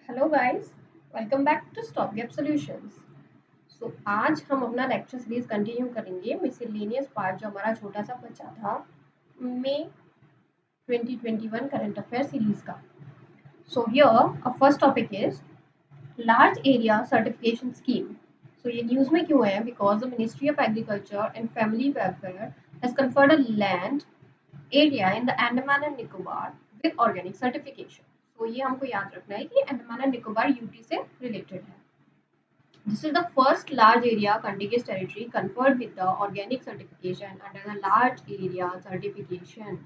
Hello guys, welcome back to stop gap solutions. आज हम अपना लेक्चर सीरीज कंटिन्यू करेंगे मिसलेनियस पार्ट जो हमारा छोटा सा बचा था मई 2021 करंट अफेयर सीरीज का। So here first topic is large area certification scheme. ये न्यूज़ में क्यों है? Because the ministry of agriculture and family welfare has conferred a land area in the Andaman and Nicobar with organic certification. ये हमको याद रखना है कि अंडमान एंड निकोबार यूटी से रिलेटेड है। This is the first large area contiguous territory conferred with the organic certification under the large area certification.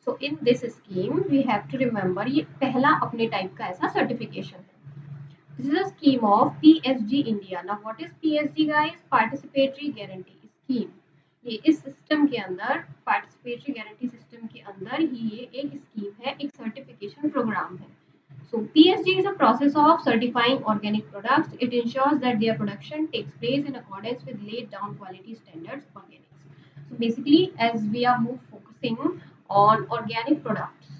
So in this scheme we have to remember ये पहला अपने टाइप का ऐसा certification है. This is a scheme of PSG India. Now what is PSG guys? Participatory Guarantee Scheme. ये इस system के अंदर पार्टिसिपेटरी गारंटी सिस्टम के अंदर ही ये एक स्कीम है, एक सर्टिफिकेशन प्रोग्राम है. So PSG is a process of certifying organic products. It ensures that their production takes place in accordance with laid down quality standards organics. So basically as we are move focusing on organic products.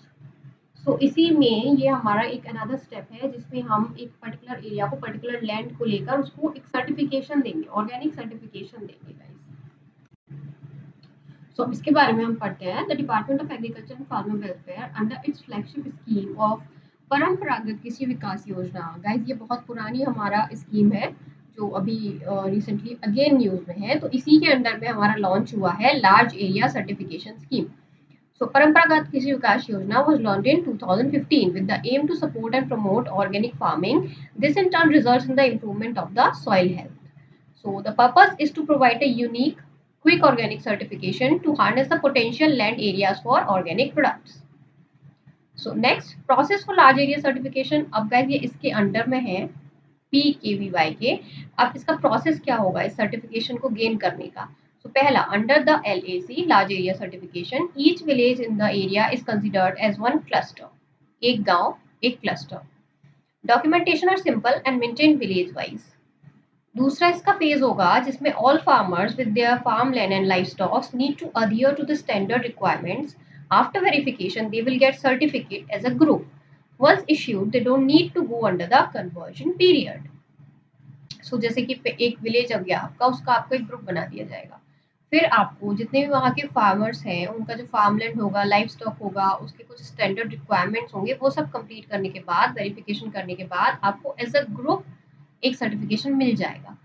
इसी में ये हमारा एक another step है जिसमें हम एक particular area को, पर्टिकुलर लैंड को लेकर उसको एक सर्टिफिकेशन देंगे, ऑर्गेनिक सर्टिफिकेशन देंगे गाइस. इसके बारे में हम पढ़ते हैं. The department of agriculture and farmer welfare under its flagship scheme of परंपरागत कृषि विकास योजना. गाइस ये बहुत पुरानी हमारा स्कीम है जो अभी रिसेंटली अगेन न्यूज में है. तो इसी के अंडर में हमारा लॉन्च हुआ है लार्ज एरिया सर्टिफिकेशन स्कीम. परंपरागत कृषि विकास योजना was launched in 2015 with the aim to support and promote organic farming. This in turn results in the improvement of the soil health. So the purpose is to provide a unique, quick organic certification to harness the potential land areas for organic products. So next process for large area certification. अब guys ये इसके under में है PKVY के. अब इसका process क्या होगा इस सर्टिफिकेशन को गेन करने का? So पहला, under the LAC large area certification, each village in the area is considered as one cluster. एक गांव एक cluster. Documentation are simple and maintain village wise. दूसरा इसका फेज होगा जिसमें all farmers with their farm land and life stocks need to adhere to the standard requirements. After verification, they will get certificate as a group. Once issued, they don't need to go under the conversion period. जैसे कि एक village आ गया आपका, उसका आपको एक group बना दिया जाएगा. फिर आपको जितने भी वहाँ के फार्मर्स हैं उनका जो फार्म लैंड होगा, लाइफ स्टॉक होगा, उसके कुछ स्टैंडर्ड रिक्वायरमेंट्स होंगे, वो सब कंप्लीट करने के बाद, वेरिफिकेशन करने के बाद आपको एज अ ग्रुप एक सर्टिफिकेशन मिल जाएगा.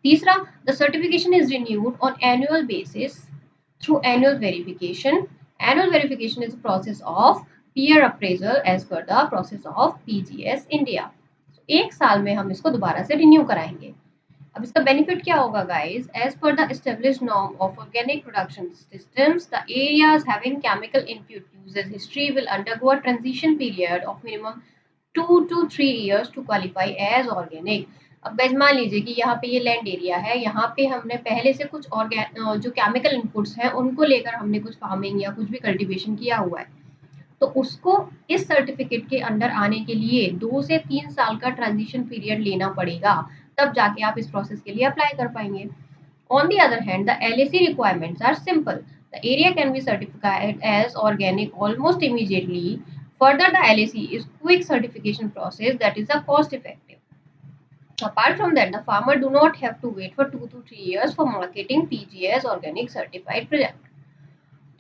तीसरा, the certification is renewed on annual basis through annual verification. Annual verification is process of peer appraisal as per the process of PGS India. एक साल में हम इसको दोबारा से रिन्यू कराएंगे. अब इसका बेनिफिट क्या होगा guys? As per the established norm of organic production systems, the areas having chemical input uses history will undergo a transition period of minimum 2 to 3 years to qualify as organic. अब guys मान लीजिए कि यहाँ पे ये land area है, यहाँ पे हमने पहले से कुछ जो केमिकल इनपुट्स हैं उनको लेकर हमने कुछ फार्मिंग या कुछ भी कल्टीवेशन किया हुआ है, तो उसको इस सर्टिफिकेट के अंडर आने के लिए 2 से 3 साल का ट्रांजिशन पीरियड लेना पड़ेगा, तब जाके आप इस प्रोसेस के लिए अप्लाई कर पाएंगे. On the other hand, the LAC requirements are simple. The area can be certified as organic almost immediately. Further, the LAC is quick certification process that is a cost effective. Apart from that, the farmer do not have to wait for 2 to 3 years for marketing PGS organic certified product.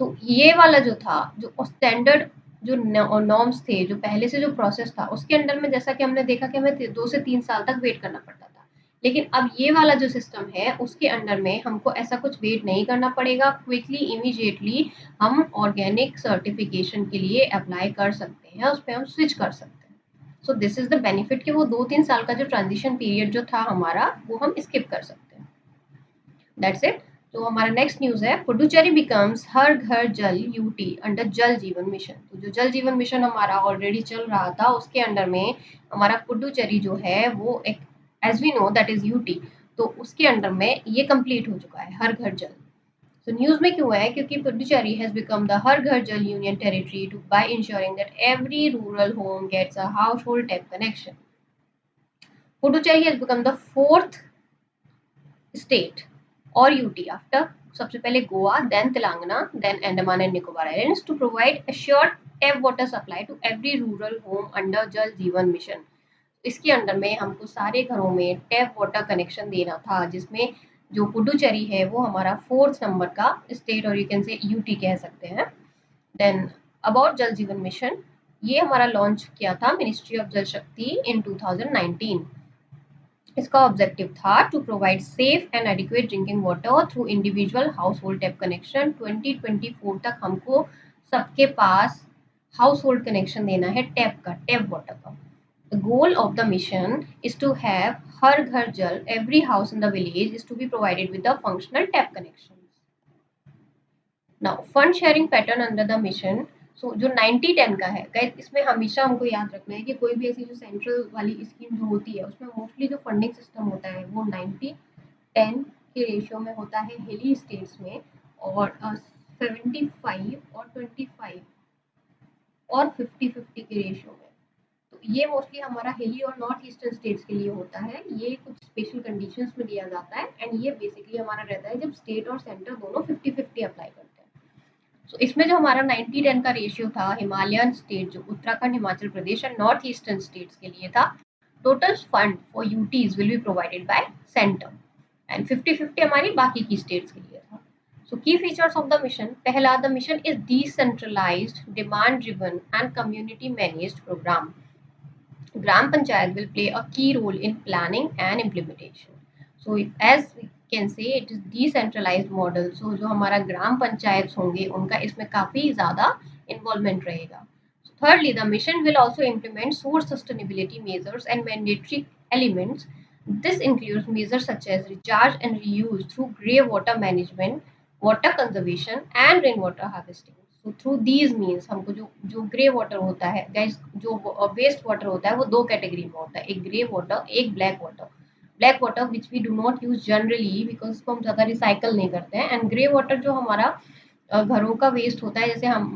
तो ये वाला जो था, जो standard जो norms थे, जो पहले से जो प्रोसेस था उसके अंडर में जैसा कि हमने देखा कि हमें 2 से 3 साल तक वेट करना पड़ता था, लेकिन अब ये वाला जो सिस्टम है उसके अंडर में हमको ऐसा कुछ वेट नहीं करना पड़ेगा. क्विकली इमीडिएटली हम ऑर्गेनिक सर्टिफिकेशन के लिए अप्लाई कर सकते हैं, उस पर हम स्विच कर सकते हैं. So this is the benefit कि वो 2-3 साल का जो ट्रांजिशन पीरियड जो था हमारा, वो हम स्किप कर सकते हैं. That's it. तो हमारा नेक्स्ट न्यूज है, पुडुचेरी बिकम्स हर घर जल यूटी अंडर जल जीवन मिशन. तो जो जल जीवन मिशन हमारा ऑलरेडी चल रहा था उसके अंडर में हमारा पुडुचेरी जो है वो एक, as we know that is UT, तो उसके अंडर में ये कंप्लीट हो चुका है हर घर जल. तो न्यूज में क्यों है? क्योंकि Puducherry has become the Har Ghar Jal union territory too by ensuring that every rural home gets a household tap connection. Puducherry has become the 4th state or UT after सबसे पहले Goa, then Telangana, then Andaman and Nicobar Islands to provide assured tap water supply to every rural home under Jal Jeevan Mission. इसके under में हमको सारे घरों में tap water connection देना था, जिसमें जो पुडुचेरी है वो हमारा 4th नंबर का स्टेट, और यू कैन से यूटी कह सकते हैं। देन अबाउट जल जीवन मिशन, ये हमारा लॉन्च किया था मिनिस्ट्री ऑफ जल शक्ति इन 2019। इसका ऑब्जेक्टिव था to provide safe and adequate drinking water through individual household tap connection. 2024 तक हमको सबके पास हाउस होल्ड कनेक्शन देना है टैप वाटर का। The goal of the mission is to have Har Ghar Jal, every house in the village is to be provided with a functional tap connection. Now, fund sharing pattern under the mission. So, जो 90-10 का है guys, इसमें हमेशा हमको याद रखना है कि कोई भी ऐसी जो सेंट्रल वाली स्कीम जो होती है उसमें मोस्टली जो फंडिंग सिस्टम होता है वो 90-10 के रेशियो में होता है हिली स्टेट्स में, और 75 और 25 और 50-50 के रेशियो में। तो ये मोस्टली हमारा हिली और नॉर्थ ईस्टर्न स्टेट्स के लिए होता है। ये कुछ स्पेशल कंडीशंस में दिया जाता है, एंड ये बेसिकली हमारा रहता है जब स्टेट और सेंटर दोनों 50-50 अप्लाई करते हैं। तो इसमें जो हमारा 90-10 का रेशियो था, हिमालयन स्टेट जो Uttarakhand, Himachal Pradesh and north eastern states के लिए था। Total fund for UTs will be provided by centre, and 50-50 हमारी बाकी की स्टेट्स के लिए था। So key features of the mission. पहला, the mission is decentralized, demand driven and community managed program. Gram Panchayat will play a key role in planning and implementation. So as we can say, it is decentralized model. So जो हमारा ग्राम पंचायत होंगे उनका इसमें काफी ज्यादा involvement रहेगा. So thirdly, the mission will also implement source sustainability measures and mandatory elements. This includes measures such as recharge and reuse through grey water management, water conservation and rainwater harvesting. So through these means हमको जो grey water होता है guys, जो waste water होता है वो दो category में होता है, एक ग्रे वाटर, एक black water. Black water which we do not use generally because इसको हम ज़्यादा रिसाइकल नहीं करते हैं, एंड ग्रे वाटर जो हमारा घरों का वेस्ट होता है, जैसे हम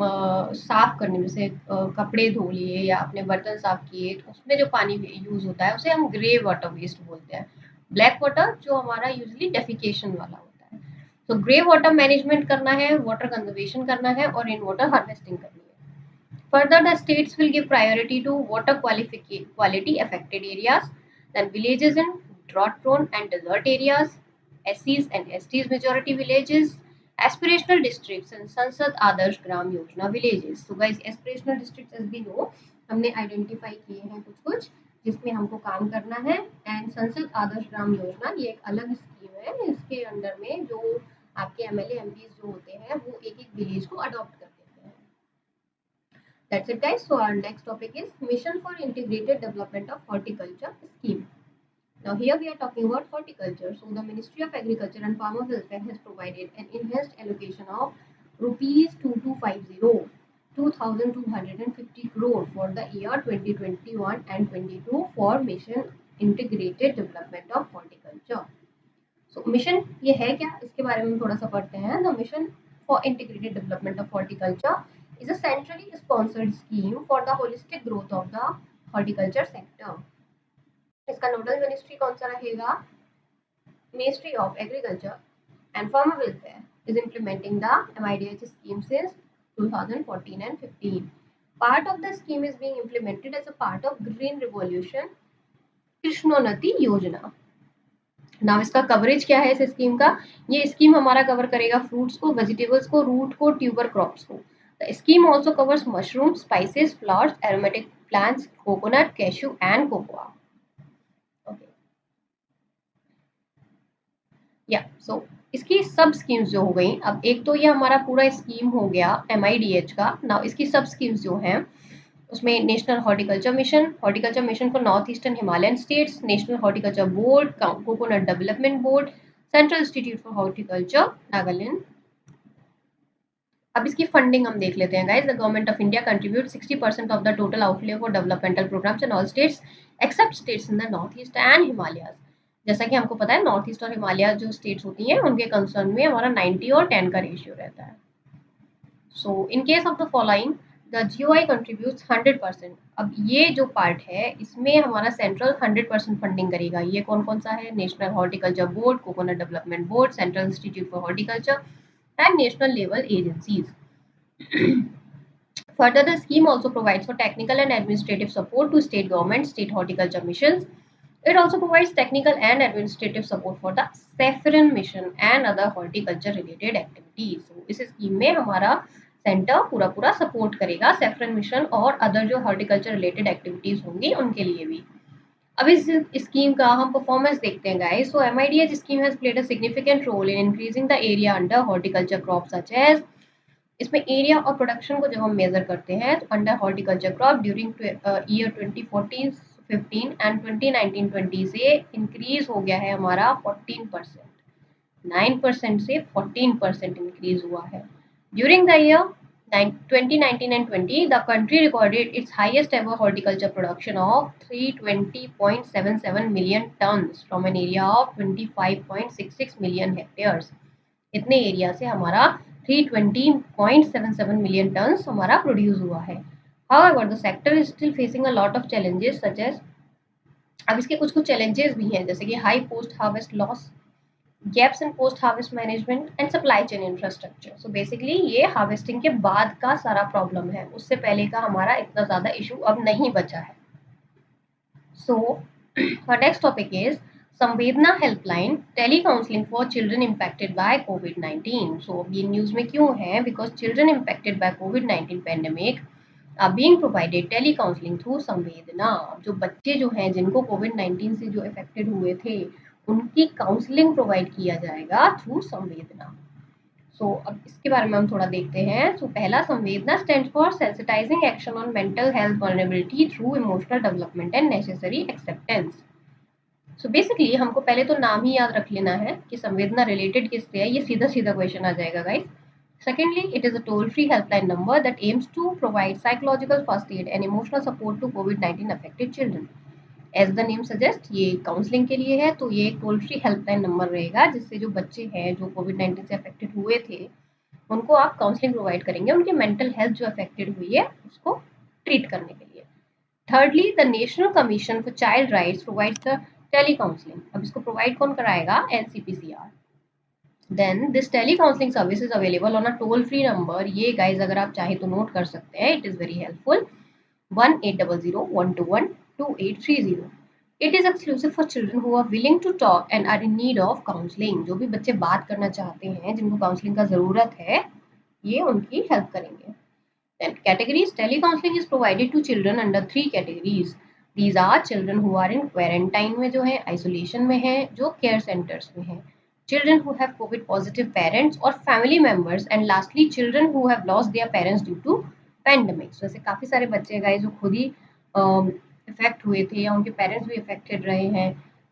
साफ करने में, जैसे कपड़े धो लिए या अपने बर्तन साफ किए, तो उसमें जो पानी यूज होता है उसे हम ग्रे वाटर वेस्ट बोलते हैं। ब्लैक वाटर जो हमारा यूजली डेफिकेशन वाला होता है। तो ग्रे वाटर मैनेजमेंट करना है, वाटर कंजर्वेशन करना है और रेन वाटर हार्वेस्टिंग करनी है। Further the states will give priority to water quality affected areas, then villages in drought prone and desert areas, SCs and STs majority villages, aspirational districts and Sansad Adarsh Gram Yojana villages. So guys, aspirational districts as we know हमने identify किए हैं कुछ कुछ जिसमें हमको काम करना है, एंड संसद आदर्श ग्राम योजना ये एक अलग स्कीम है। इसके अंडर में जो आपके एमएलए एमपीज जो होते हैं वो एक एक विलेज को अडॉप्ट कर देते हैं। That's it guys. So our next topic is Mission for Integrated Development of Horticulture Scheme. Now here we are talking about horticulture. So the Ministry of Agriculture and Farmer Welfare has provided an enhanced allocation of rupees 2250 crore for the year 2021 and 22 for Mission Integrated Development of Horticulture. So mission ये है क्या, इसके बारे में थोड़ा सा पढ़ते हैं। The Mission for Integrated Development of Horticulture is a centrally sponsored scheme for the holistic growth of the horticulture sector. इसका नोडल मिनिस्ट्री कौन सा रहेगा? Ministry of agriculture and farmer welfare is implementing the MIDH scheme since 2014 and 15. Part of the scheme is being implemented as a part of Green Revolution कृष्णोन्नति योजना। Now इसका coverage क्या है इस scheme का? ये स्कीम हमारा कवर करेगा fruits को, वेजिटेबल्स को, रूट को, ट्यूबर क्रॉप्स को। The scheme also covers mushroom, spices, flowers, aromatic plants, coconut, cashew and cocoa. So इसकी सब स्कीम्स जो हो गई, अब एक तो ये हमारा पूरा स्कीम हो गया MIDH का। नाउ इसकी सब स्कीम्स जो हैं उसमें national horticulture mission for north eastern Himalayan states, national horticulture board, coconut development board, central institute for horticulture Nagaland. अब इसकी फंडिंग हम देख लेते हैं guys. The government of India contribute 60% of the total outlay for developmental programmes in all states except states in the north east and Himalayas. जैसा कि हमको पता है नॉर्थ ईस्ट और हिमालय जो स्टेट्स होती हैं उनके कंसर्न में हमारा 90 और 10 का रेशियो रहता है। सो in case of the following the GOI contributes 100%। अब ये जो पार्ट है इसमें हमारा सेंट्रल 100% फंडिंग करेगा। ये कौन कौन सा है? National horticulture board, coconut development board, central institute for horticulture and national level agencies. Further, the scheme also provides for technical and administrative support to state governments, state horticulture missions. It also provides technical and administrative support for the saffron mission and other horticulture related activities. So, इस scheme में हमारा centre पूरा पूरा support करेगा saffron mission और other जो horticulture related activities होंगी उनके लिए भी। अब इस स्कीम का हम परफॉर्मेंस देखते हैं guys. So MIDH scheme has played a significant role in increasing the area under horticulture crop such as, इसमें एरिया और प्रोडक्शन को जब हम मेजर करते हैं तो under horticulture crop during year 2014-15 and 2019-20 से इंक्रीज हो गया है हमारा 14%, 9% से 14% इंक्रीज हुआ है। During the year 2019 and 20, the country recorded its highest ever horticulture production of 320.77 million tons from an area of 25.66 million hectares. इतने एरिया से हमारा 320.77 million tons हमारा प्रोड्यूस हुआ है। However, the sector is still facing a lot of challenges such as, अब इसके कुछ कुछ चैलेंजेस भी हैं जैसे कि high post harvest loss, gaps in post harvest management and supply chain infrastructure. So basically ये हार्वेस्टिंग के बाद का सारा प्रॉब्लम है, उससे पहले का हमारा इतना ज्यादा इशू अब नहीं बचा है। So our next topic is Samvedana helpline tele counselling for children impacted by COVID. So अब ये न्यूज में क्यों है, because children impacted by COVID pandemic are being provided tele counselling through Samvedana. जो बच्चे जो हैं जिनको कोविड-19 से जो इफेक्टेड हुए थे उनकी काउंसलिंग प्रोवाइड किया जाएगा थ्रू संवेदना। सो अब इसके बारे में हम थोड़ा देखते हैं। सो पहला, संवेदना stand for sensitising action on mental health vulnerability through emotional development and necessary acceptance. So basically हमको पहले तो नाम ही याद रख लेना है कि संवेदना रिलेटेड किससे है, ये सीधा सीधा क्वेश्चन आ जाएगा guys. Secondly, it is a toll-free helpline number that aims to provide psychological first aid and emotional support to COVID-19 affected children. As the name suggests, ये काउंसलिंग के लिए है, तो ये एक टोल फ्री हेल्पलाइन नंबर रहेगा जिससे जो बच्चे हैं जो कोविड-19 से अफेक्टेड हुए थे उनको आप काउंसलिंग प्रोवाइड करेंगे, उनकी मेंटल हेल्थ जो अफेक्टेड हुई है उसको ट्रीट करने के लिए। Thirdly, the National Commission for Child Rights provides the tele counselling. अब इसको प्रोवाइड कौन कराएगा, NCPCR। Then this tele counseling service is available on a toll free number, ये guys अगर आप चाहे तो नोट कर सकते हैं, it is very helpful, 1800-121-2830। It is exclusive for children who are willing to talk and are in need of counseling। जो भी बच्चे बात करना चाहते हैं, जिनको काउंसलिंग का जरूरत है, ये उनकी हेल्प करेंगे। Then categories, tele counseling is provided to children under 3 categories. These are children who are in quarantine में जो है, isolation में है, जो care centers में है, children who have COVID positive parents or family members, and lastly children who have lost their parents due to pandemic। So ऐसे काफी सारे बच्चे हैं जो खुद ही इफेक्ट हुए थे या उनके पेरेंट्स भी इफेक्टेड रहे हैं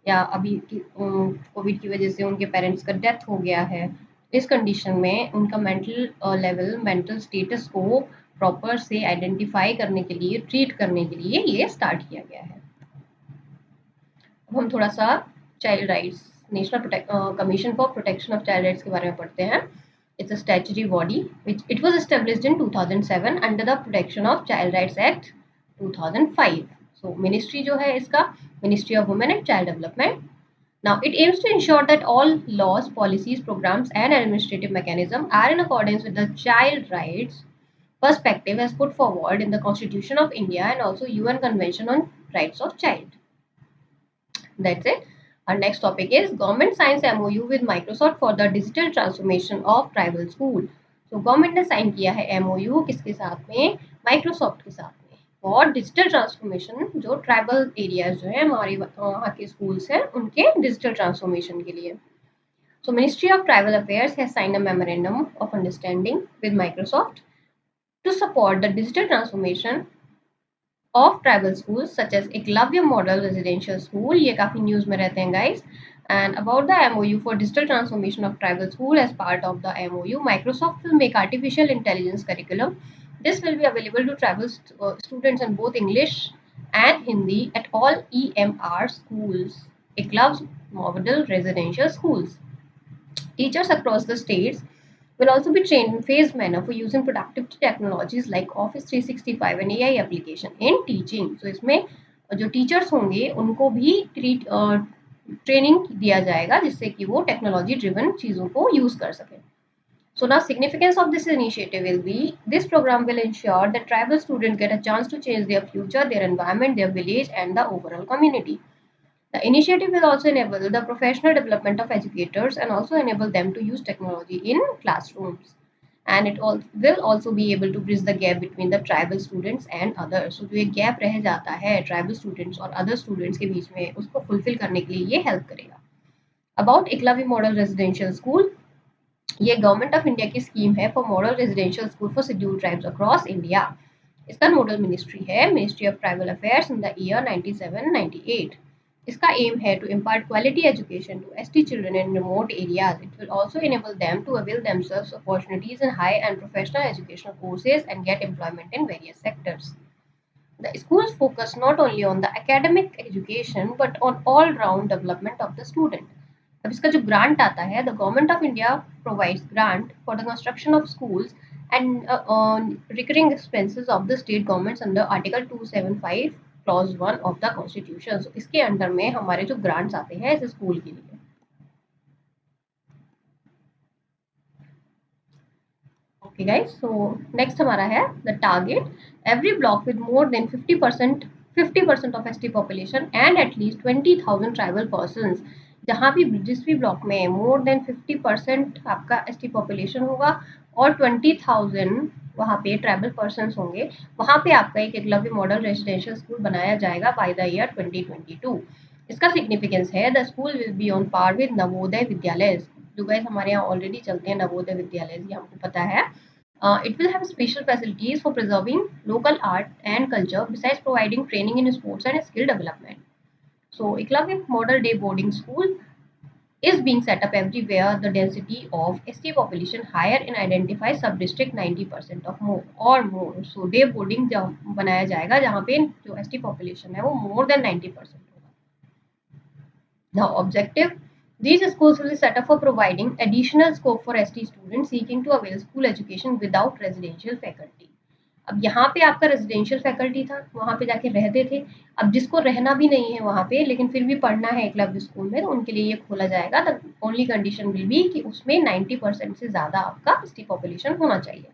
या अभी कोविड की वजह से उनके पेरेंट्स का डेथ हो गया है। इस कंडीशन में उनका मेंटल लेवल, मेंटल स्टेटस को प्रॉपर से आइडेंटिफाई करने के लिए, ट्रीट करने के लिए ये स्टार्ट किया गया है। अब हम थोड़ा सा child rights, national commission for protection of child rights के बारे में पढ़ते हैं। It's a statutory body which it was established in 2007 under the protection of child rights act 2005। So ministry जो है इसका, ministry of women and child development. Now, it aims to ensure that all laws, policies, programs, and administrative mechanisms are in accordance with the child rights perspective as put forward in the Constitution of India and also UN Convention on Rights of Child. That's it. Our next topic is Government signs MOU with Microsoft for the digital transformation of tribal school. So, government ने sign किया है MOU किसके साथ में, Microsoft के साथ में, और डिजिटल ट्रांसफॉर्मेशन जो ट्राइबल एरियाज जो है हमारे वहाँ के स्कूल्स हैं उनके डिजिटल ट्रांसफॉर्मेशन के लिए। So Ministry of Tribal Affairs has signed a memorandum of understanding with Microsoft to support the digital transformation of tribal schools such as Eklavya Model Residential School, ये काफी न्यूज में रहते हैं guys, and about the MOU for digital transformation of tribal school. As part of the MOU, Microsoft will make artificial intelligence curriculum. This will be available to tribal students in both English and Hindi at all EMR schools, Eklavya Model Residential Schools. Teachers across the states will also be trained in phased manner for using productivity technologies like Office 365 and AI application in teaching. So इसमें जो teachers होंगे उनको भी training दिया जाएगा जिससे कि वो टेक्नोलॉजी ड्रिवन चीज़ों को यूज़ कर सकें। So now significance of this initiative will be this program will ensure that tribal students get a chance to change their future, their environment, their village and the overall community. The initiative will also enable the professional development of educators and also enable them to use technology in classrooms. And it will also be able to bridge the gap between the tribal students and others. So जो एक gap रह जाता है tribal students और other students के बीच में उसको fulfill करने के लिए ये help करेगा. About Eklavya model residential school, ये गवर्नमेंट ऑफ इंडिया की स्कीम है for model residential school for scheduled tribes across India. इसका नोडल मिनिस्ट्री है ministry of tribal affairs in the year 97-98. इसका एम है to impart quality education to ST children in remote areas. It will also enable them to avail themselves opportunities in high and professional educational courses and get employment in various sectors. The schools focus not only on the academic education but on all-round development of the student. अब इसका जो grant आता है, the government of India provides grant for the construction of schools and recurring expenses of the state governments under article 275 clause 1 of the constitution. इसके under में हमारे जो grants आते हैं इस स्कूल के लिए. Okay guys, so next हमारा है the target. Every block with more than 50% of ST population and at least 20,000 tribal persons. जहाँ भी जिस भी ब्लॉक में मोर देन 50% आपका ST पॉपुलेशन होगा और 20,000 वहाँ पे ट्राइबल पर्सन्स होंगे, वहाँ पे आपका एक एकलव्य मॉडल रेजिडेंशियल स्कूल बनाया जाएगा बाय द ईयर 2022. इसका सिग्निफिकेंस है the school will be on par with Navodaya Vidyalaya. जो गाइस हमारे यहाँ ऑलरेडी चलते हैं नवोदय विद्यालय, ये हमको पता है. It will have special facilities for preserving local art and culture besides providing training in sports and skill development. So Eklavya Model Day Boarding School is being set up everywhere the density of ST population higher in identified sub-district 90% of more or more. So day boarding बनाया जाएगा जहाँ पे जो ST population है वो more than 90% होगा. Now objective, these schools will be set up for providing additional scope for ST students seeking to avail school education without residential faculty. अब यहाँ पे आपका रेजिडेंशियल फैकल्टी था, वहाँ पे जाके रहते थे. अब जिसको रहना भी नहीं है वहाँ पे लेकिन फिर भी पढ़ना है एकलव्य स्कूल में, तो उनके लिए ये खोला जाएगा. The only condition will be कि उसमें 90% से ज़्यादा आपका ST पॉपुलेशन होना चाहिए.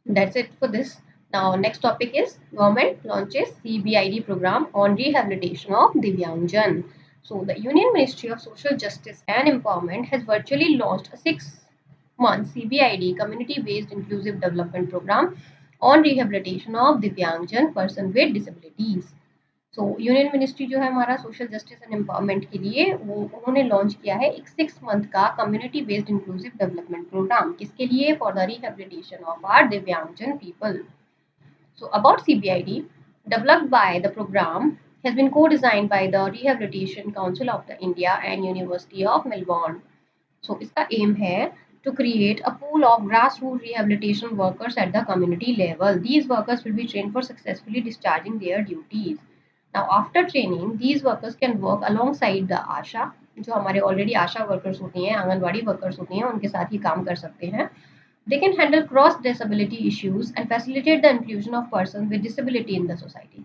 That's it for this. Now next topic is government launches CBID program on rehabilitation of Divyangjan. So the Union Ministry of Social Justice and Empowerment has virtually launched a 6-month CBID community-based inclusive development program on rehabilitation of Divyangjan person with disabilities. So union ministry जो है हमारा social justice and empowerment के लिए वो उन्होंने launch किया है एक 6 मंथ का community based inclusive development programme. किसके लिए? For the rehabilitation of our Divyangjan people. So about CBID, developed by the program has been co-designed by the Rehabilitation Council of the India and University of Melbourne. So इसका aim है to create a pool of grassroots rehabilitation workers at the community level. These workers will be trained for successfully discharging their duties. Now after training, these workers can work alongside the ASHA. जो हमारे already आशा workers होती हैं, anganwadi workers होती हैं, उनके साथ ही काम कर सकते हैं. They can handle cross disability issues and facilitate the inclusion of persons with disability in the society.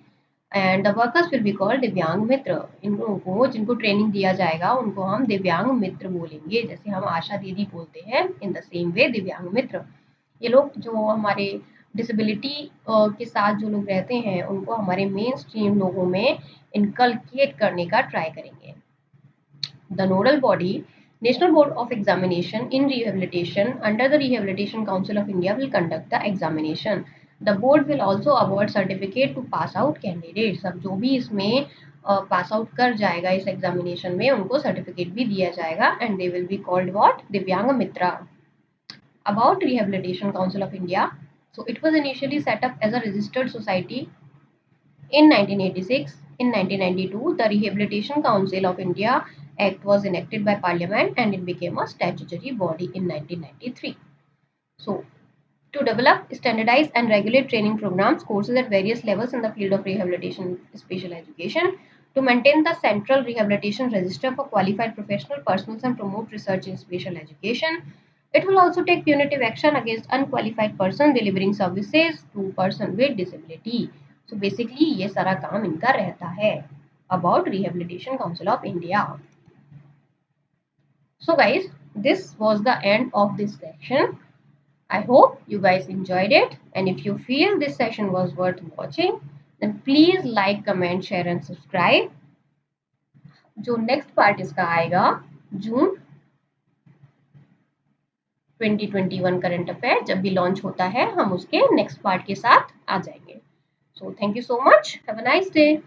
And the workers will be called दिव्यांग मित्र. इन लोगों को जिनको ट्रेनिंग दिया जाएगा उनको हम दिव्यांग मित्र बोलेंगे, जैसे हम आशा दीदी बोलते हैं. इन द सेम वे दिव्यांग मित्र. ये लोग जो हमारे डिसेबिलिटी के साथ जो लोग रहते हैं उनको हमारे मेन स्ट्रीम लोगों में इनकलकेट करने का ट्राई करेंगे. The nodal body national board of examination in rehabilitation under the rehabilitation council of India will conduct the examination. The board will also award certificate to pass out candidates. अब जो भी इसमें pass out कर जाएगा इस examination में उनको certificate भी दिया जाएगा and they will be called what? Divyang Mitra. About rehabilitation council of India, so it was initially set up as a registered society in 1986. In 1992, the Rehabilitation Council of India Act was enacted by Parliament and it became a statutory body in 1993. So, to develop, standardize and regulate training programs, courses at various levels in the field of rehabilitation special education, to maintain the central rehabilitation register for qualified professional personnel and promote research in special education. It will also take punitive action against unqualified person delivering services to person with disability. So basically ये सारा काम इनका रहता है. About Rehabilitation Council of India. So guys, this was the end of this section. I hope you guys enjoyed it, and if you feel this session was worth watching, then please like, comment, share and subscribe. जो next part इसका आएगा जून 2021 current affair जब भी launch होता है, हम उसके next part के साथ आ जाएंगे. So thank you so much. Have a nice day.